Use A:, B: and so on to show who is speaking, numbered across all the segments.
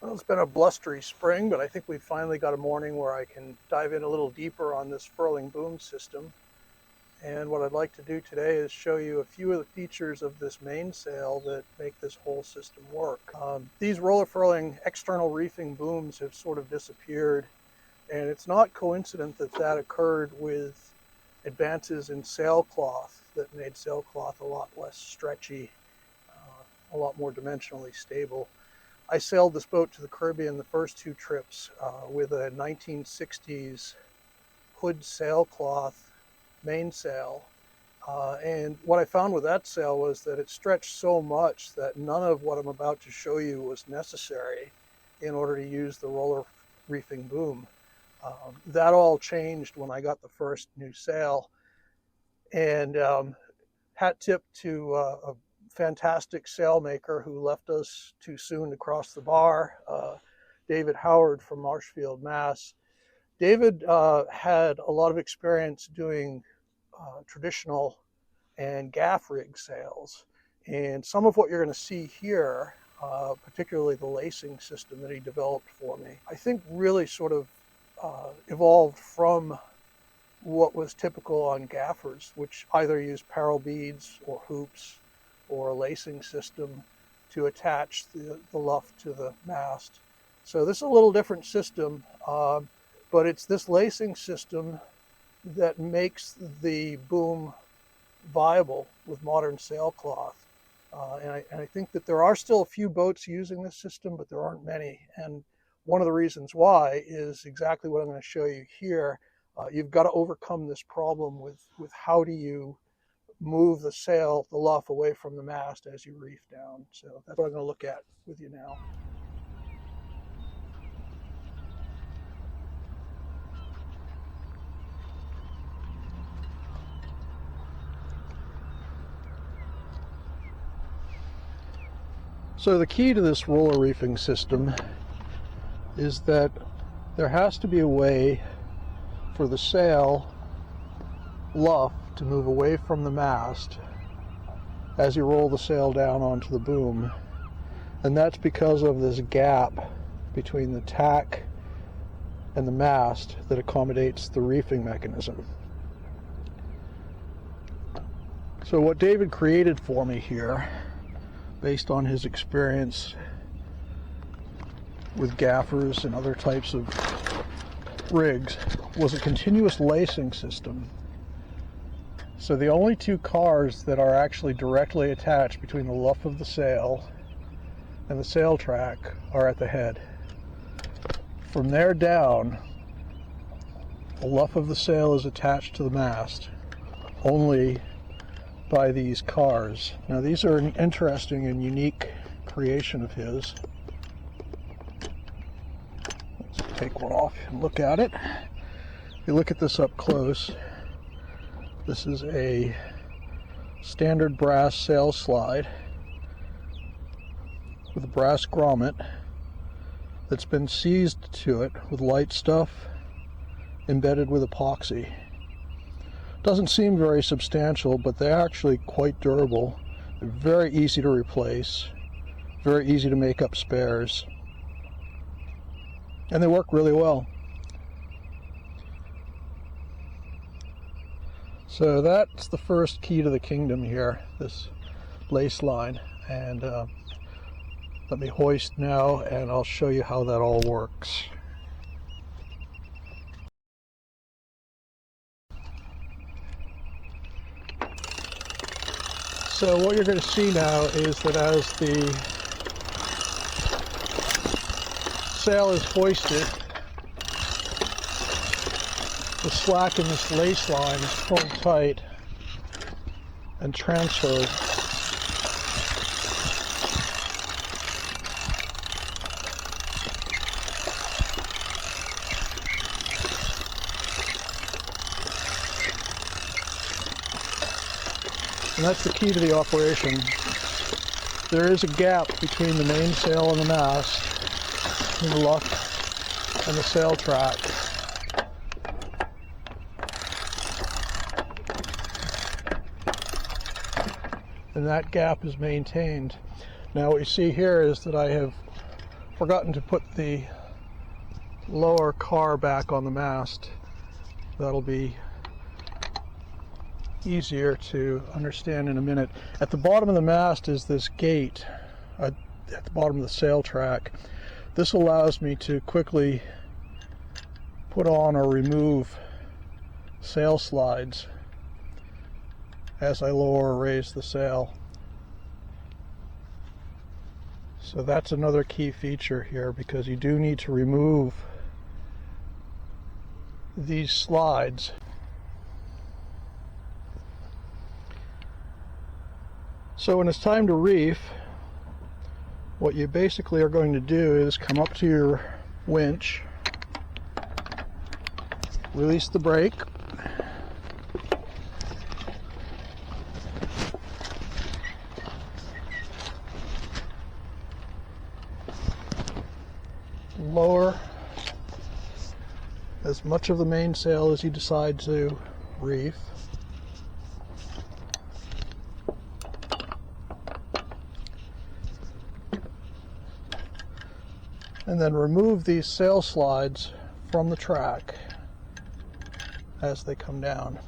A: Well, it's been a blustery spring, but I think we've finally got a morning where I can dive in a little deeper on this furling boom system. And what I'd like to do today is show you a few of the features of this mainsail that make this whole system work. These roller furling external reefing booms have sort of disappeared, and it's not coincident that that occurred with advances in sailcloth that made sailcloth a lot less stretchy, a lot more dimensionally stable. I sailed this boat to the Caribbean the first two trips with a 1960s hood sailcloth mainsail. And what I found with that sail was that it stretched so much that none of what I'm about to show you was necessary in order to use the roller reefing boom. That all changed when I got the first new sail. And hat tip to a fantastic sailmaker who left us too soon to cross the bar, David Howard from Marshfield, Mass. David had a lot of experience doing traditional and gaff rig sails, and some of what you're going to see here, particularly the lacing system that he developed for me, I think really sort of evolved from what was typical on gaffers, which either used parrel beads or hoops or a lacing system to attach the luff to the mast. So this is a little different system, but it's this lacing system that makes the boom viable with modern sailcloth. And I think that there are still a few boats using this system, but there aren't many. And one of the reasons why is exactly what I'm going to show you here. You've got to overcome this problem with how do you move the sail, the luff, away from the mast as you reef down. So that's what I'm going to look at with you now. So the key to this roller reefing system is that there has to be a way for the sail luff to move away from the mast as you roll the sail down onto the boom. And that's because of this gap between the tack and the mast that accommodates the reefing mechanism. So what David created for me here, based on his experience with gaffers and other types of rigs, was a continuous lacing system. So the only two cars that are actually directly attached between the luff of the sail and the sail track are at the head. From there down, the luff of the sail is attached to the mast only by these cars. Now these are an interesting and unique creation of his. Let's take one off and look at it. If you look at this up close, this is a standard brass sail slide with a brass grommet that's been seized to it with light stuff embedded with epoxy. Doesn't seem very substantial, but they're actually quite durable. They're very easy to replace, very easy to make up spares, and they work really well. So that's the first key to the kingdom here, this lace line. And let me hoist now and I'll show you how that all works. So what you're going to see now is that as the sail is hoisted, the slack in this lace line is pulled tight and transferred. And that's the key to the operation. There is a gap between the mainsail and the mast, and the luff and the sail track. And that gap is maintained. Now what you see here is that I have forgotten to put the lower car back on the mast. That'll be easier to understand in a minute. At the bottom of the mast is this gate at the bottom of the sail track. This allows me to quickly put on or remove sail slides as I lower or raise the sail. So that's another key feature here, because you do need to remove these slides. So when it's time to reef, what you basically are going to do is come up to your winch, release the brake, lower as much of the mainsail as you decide to reef. And then remove these sail slides from the track as they come down.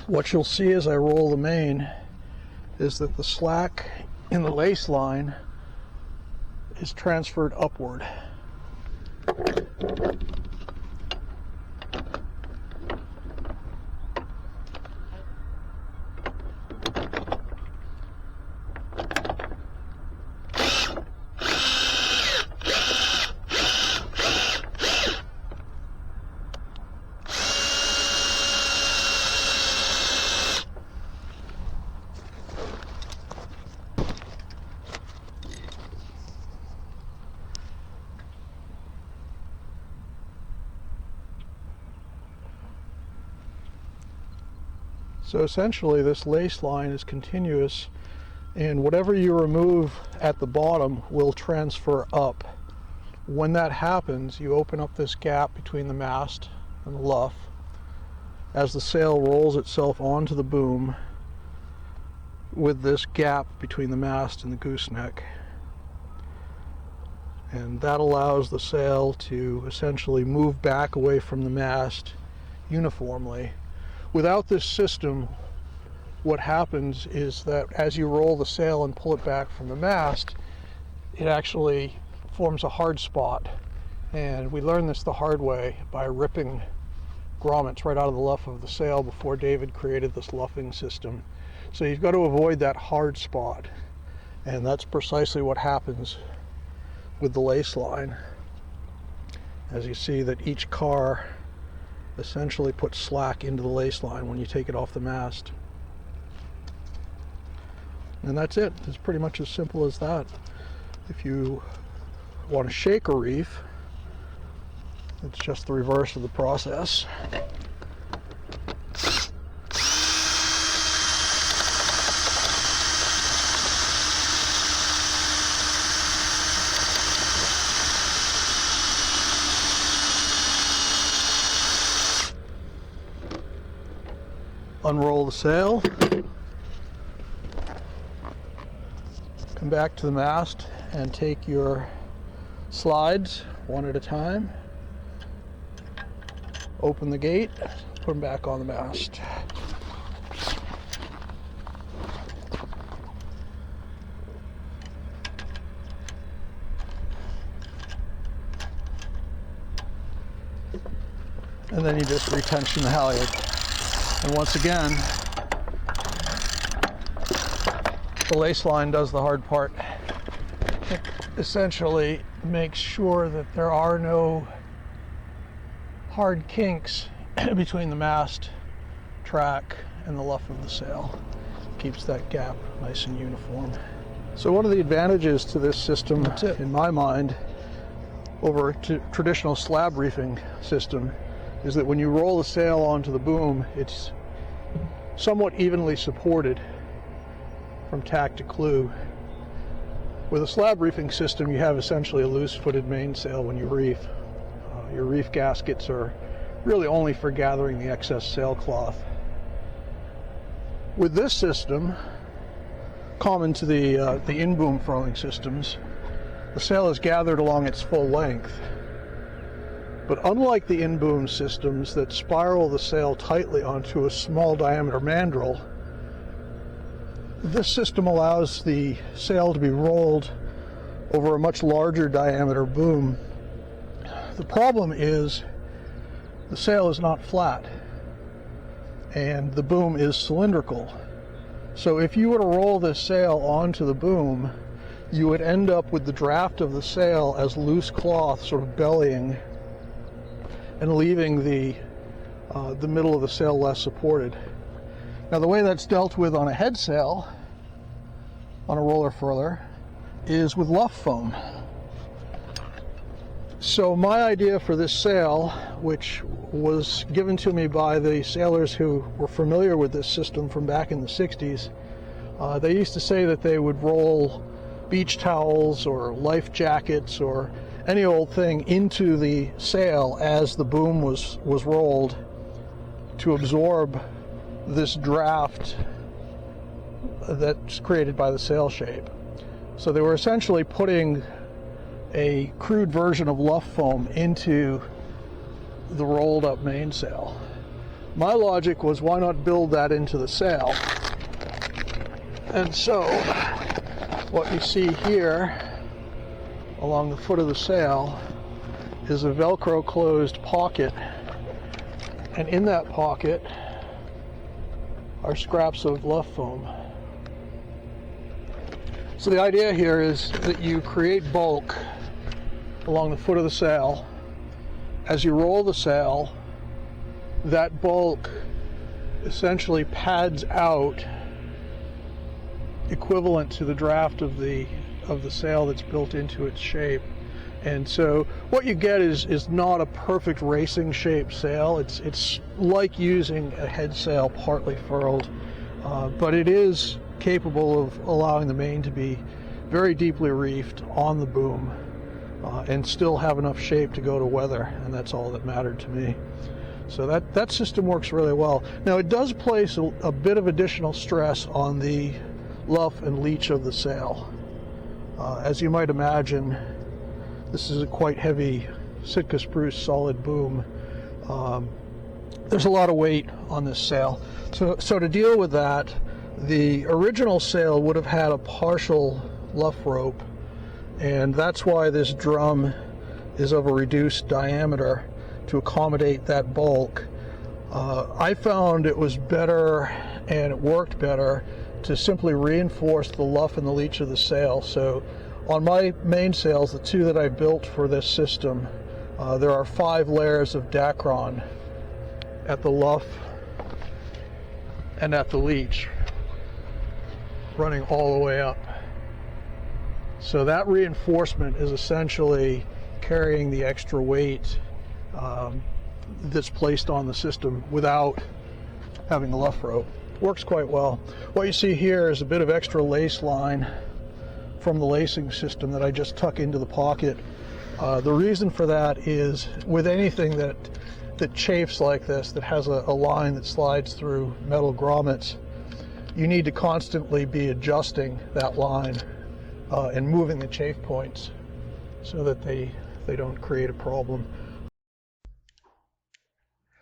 A: What you'll see as I roll the main is that the slack in the lace line is transferred upward. So essentially this lace line is continuous, and whatever you remove at the bottom will transfer up. When that happens, you open up this gap between the mast and the luff as the sail rolls itself onto the boom with this gap between the mast and the gooseneck. And that allows the sail to essentially move back away from the mast uniformly. Without this system, what happens is that as you roll the sail and pull it back from the mast, it actually forms a hard spot. And we learned this the hard way by ripping grommets right out of the luff of the sail before David created this luffing system. So you've got to avoid that hard spot. And that's precisely what happens with the lace line. As you see that each car essentially puts slack into the lace line when you take it off the mast. And that's it. It's pretty much as simple as that. If you want to shake a reef, it's just the reverse of the process. Unroll the sail, come back to the mast and take your slides one at a time, open the gate, put them back on the mast. And then you just retension the halyard. And once again, the lace line does the hard part. It essentially makes sure that there are no hard kinks between the mast, track, and the luff of the sail. Keeps that gap nice and uniform. So one of the advantages to this system, in my mind, over a traditional slab reefing system, is that when you roll the sail onto the boom, it's somewhat evenly supported from tack to clew. With a slab reefing system, you have essentially a loose-footed mainsail when you reef. Your reef gaskets are really only for gathering the excess sailcloth. With this system, common to the in-boom furling systems, the sail is gathered along its full length. But unlike the in-boom systems that spiral the sail tightly onto a small diameter mandrel, this system allows the sail to be rolled over a much larger diameter boom. The problem is the sail is not flat and the boom is cylindrical. So if you were to roll this sail onto the boom, you would end up with the draft of the sail as loose cloth sort of bellying and leaving the middle of the sail less supported. Now the way that's dealt with on a head sail, on a roller furler, is with luff foam. So my idea for this sail, which was given to me by the sailors who were familiar with this system from back in the 60s, they used to say that they would roll beach towels or life jackets or any old thing into the sail as the boom was rolled to absorb this draft that's created by the sail shape. So they were essentially putting a crude version of luff foam into the rolled up mainsail. My logic was, why not build that into the sail? And so what you see here along the foot of the sail is a Velcro closed pocket, and in that pocket are scraps of luff foam. So the idea here is that you create bulk along the foot of the sail. As you roll the sail, that bulk essentially pads out, equivalent to the draft of the sail that's built into its shape. And so what you get is not a perfect racing shaped sail. It's like using a head sail partly furled, but it is capable of allowing the main to be very deeply reefed on the boom and still have enough shape to go to weather, and that's all that mattered to me. So that system works really well. Now it does place a bit of additional stress on the luff and leech of the sail. As you might imagine, this is a quite heavy Sitka spruce solid boom. There's a lot of weight on this sail. So to deal with that, the original sail would have had a partial luff rope, and that's why this drum is of a reduced diameter to accommodate that bulk. I found it was better, and it worked better, to simply reinforce the luff and the leech of the sail. So on my mainsails, the two that I built for this system, there are 5 layers of Dacron at the luff and at the leech, running all the way up. So that reinforcement is essentially carrying the extra weight that's placed on the system without having a luff rope. Works quite well. What you see here is a bit of extra lace line from the lacing system that I just tuck into the pocket. The reason for that is, with anything that chafes like this, that has a line that slides through metal grommets, you need to constantly be adjusting that line and moving the chafe points so that they don't create a problem.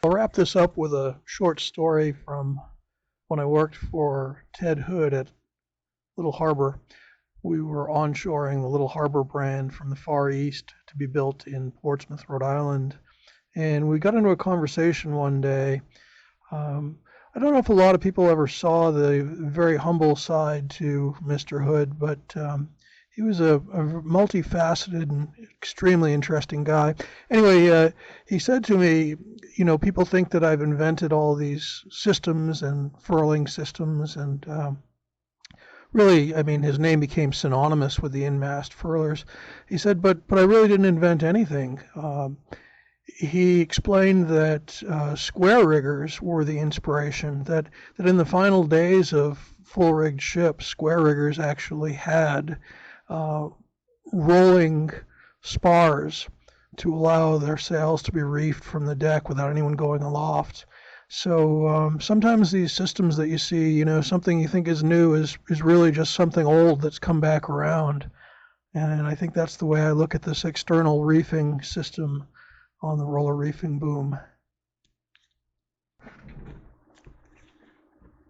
A: I'll wrap this up with a short story from when I worked for Ted Hood at Little Harbor. We were onshoring the Little Harbor brand from the Far East to be built in Portsmouth, Rhode Island. And we got into a conversation one day. I don't know if a lot of people ever saw the very humble side to Mr. Hood, but he was a multifaceted and extremely interesting guy. Anyway, he said to me, you know, people think that I've invented all these systems and furling systems, and really, I mean, his name became synonymous with the in-mast furlers. He said, but I really didn't invent anything. He explained that square riggers were the inspiration, that in the final days of full-rigged ships, square riggers actually had rolling spars to allow their sails to be reefed from the deck without anyone going aloft. So sometimes these systems that you see, you know, something you think is new is really just something old that's come back around. And I think that's the way I look at this external reefing system on the roller reefing boom.